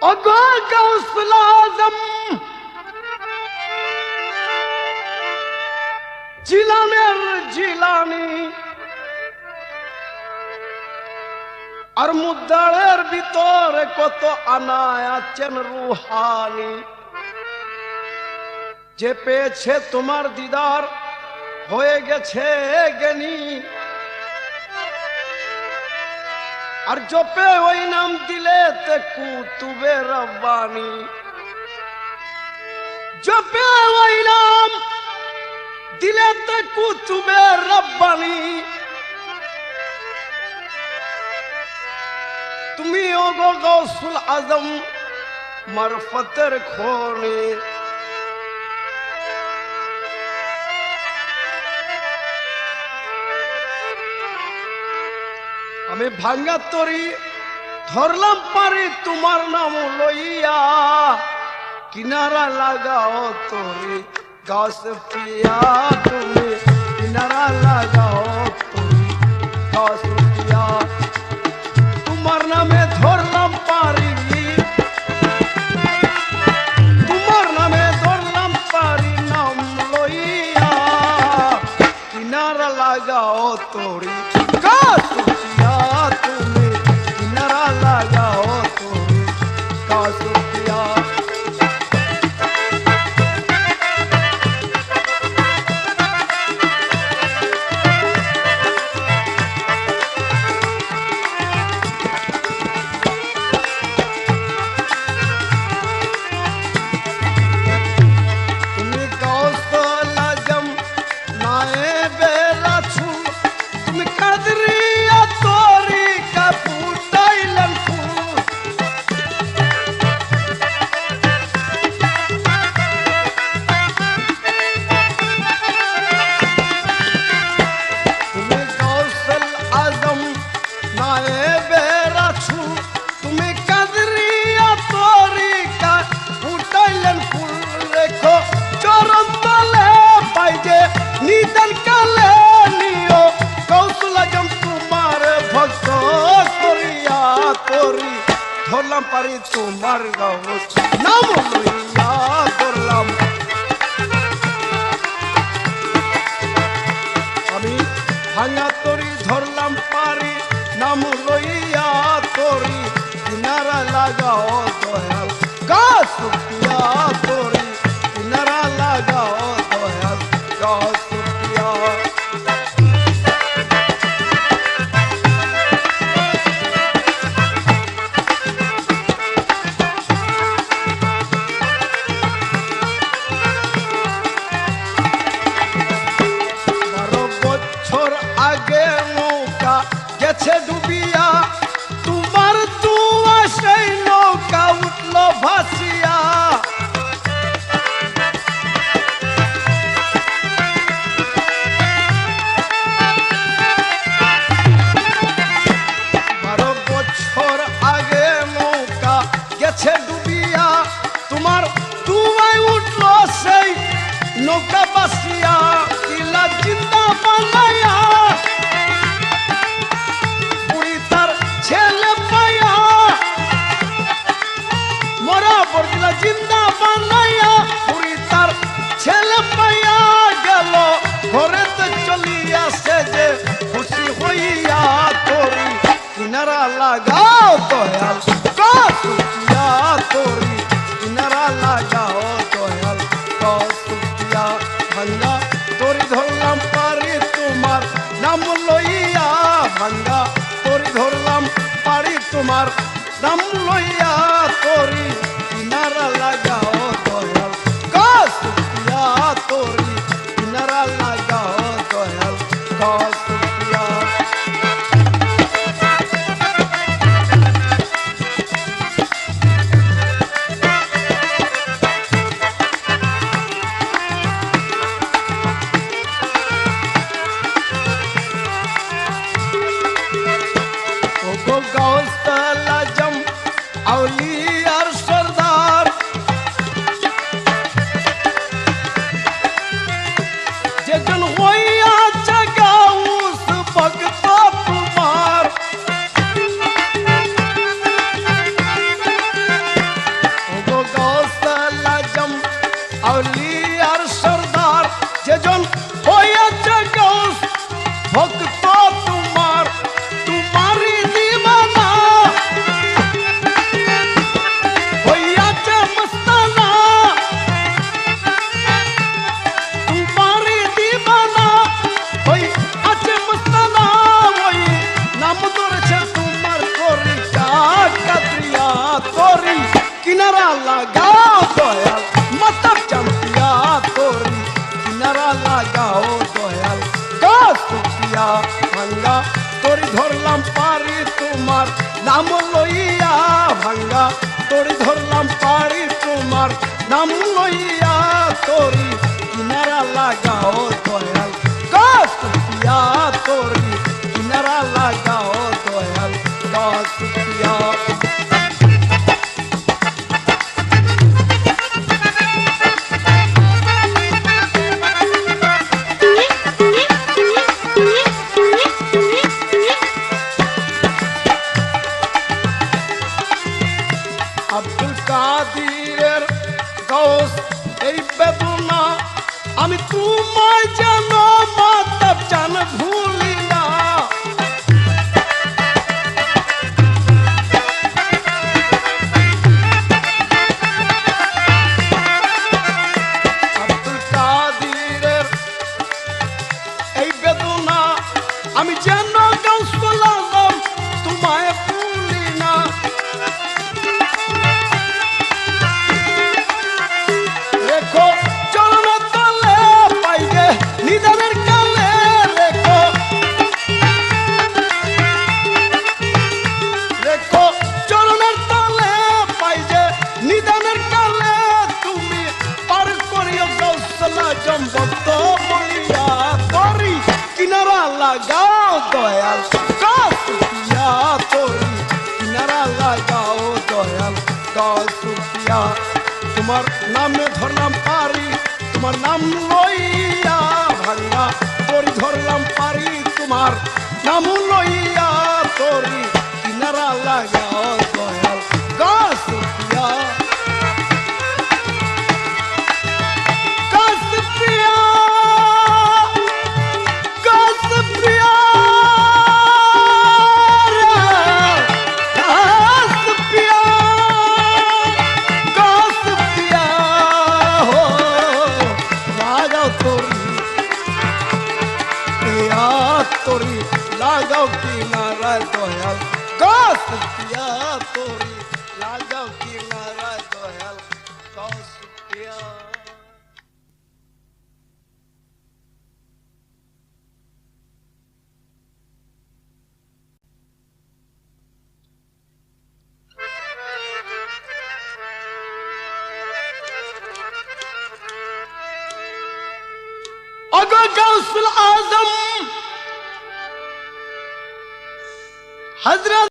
ওগো গাউসুল আজম জিলানের জিলানি আর মুদ্দারের ভিতরে কত আনায় আছেন রুহানি। যে পেয়েছে তোমার দিদার হয়ে গেছে জ্ঞানী, আর জপে ওই নাম দিলে তে কুতুবে রব্বানি। জপে ওই নাম দিলে তে কুতুবে রব্বানি। তুমি ওগো গাউসুল আজম মারফতের খনি। আমি ভাঙ্গা তরি ধরলাম পারি তোমার নাম লইয়া, কিনারা লাগাও তরি গাছ পিয়া। তুমি কিনারা লাগাও তরি গাছ পিয়া। তোমার নামে ধরলাম পারি, তোমার নামে ধরলাম পারি নাম লইয়া, কিনারা লাগাও তরি গাছ পিয়া। তুমি কিনারা লাগাও তরি গাছ পিয়া। নিদান কালে নিও গাউসুল আজম তোমার ভক্ত করিয়া করি ধরলাম পারি তোমার গাউস নাম লইয়া ধরলাম। আমি ভাঙা তরি ধরলাম পারি নাম লইয়া তরি কিনারা লাগাও দয়াল গাছ পিয়া। তরি কিনারা লাগাও দয়াল গাছ। আগে নৌকা গেছে ডুবিয়া, তোমার দুয়া সেই নৌকা উঠল ভাসিয়া। বারো বছর আগে নৌকা গেছে ডুবিয়া, তোমার দুয়ায় উঠল সেই নৌকা ভাসিয়া। কিলা জিন্দা বানায়া বুড়ি তার ছেলে পায়া, মরা বর্দিলা জিন্দা বানায়া বুড়ি তার ছেলে পায়া গেল ঘরেতে চলিয়াছে যে খুশি হইয়া। তরি কিনারা লাগাও দয়াল গাছ পিয়া। তরি কিনারা লাগাও দয়াল গাছ পিয়া। ভাঙ্গা তরি ধরলাম পারি তোমার নাম লইয়া, ভাঙ্গা তরি ধরলাম পারি তোমার নাম লইয়া। তরি কিনারা লাগাও দয়াল গাছ পিয়া। তরি কিনারা লাগাও দয়াল গাছ পিয়া। গাউসুল আজম আউলিয়ার সর লাগাও দয়াল গাছটিয়া ভাঙ্গা তোরি ধরলাম পারি তোমার নাম লইয়া ভাঙ্গা তোরি ধরলাম পারি তোমার নাম লইয়া তোরি কিনারা লাগাও দয়াল গাছটিয়া তোরি কিনারা লাগাও দয়াল গাছটিয়া আব্দুল কাদিরের গাউস এই বেদনা আমি তোমায় যেন মাতাব জান ভুলি না আব্দুল কাদিরের এই বেদনা আমি যেন গাউস বললাম তোমায় ভুলি না রেখো চরণ তলে পাইবে নিদানের কালে রেখো রেখো চরণের তলে পাইবে নিদানের কালে তুমি পার করিও গৌসলা জম্বত বলিয়া তরি কিনারা লাগাও দয়াল গাছটিয়া তরি কিনারা লাগাও দয়াল গাছটিয়া তোমার নামে ধরলাম পারি তোমার নাম লইয়া ভাঙ্গা তোরি ধরলাম পারি তোমার নাম লইয়া তোরি কিনারা লাগাও দয়াল গাছটিয়া গাছটিয়া গাছটিয়া তোরি লাগাও কিনারা দয়াল গাছটিয়া তোরি লাগাও কিনারা দয়াল গাছটিয়া अगर गौसुल आजम हजरत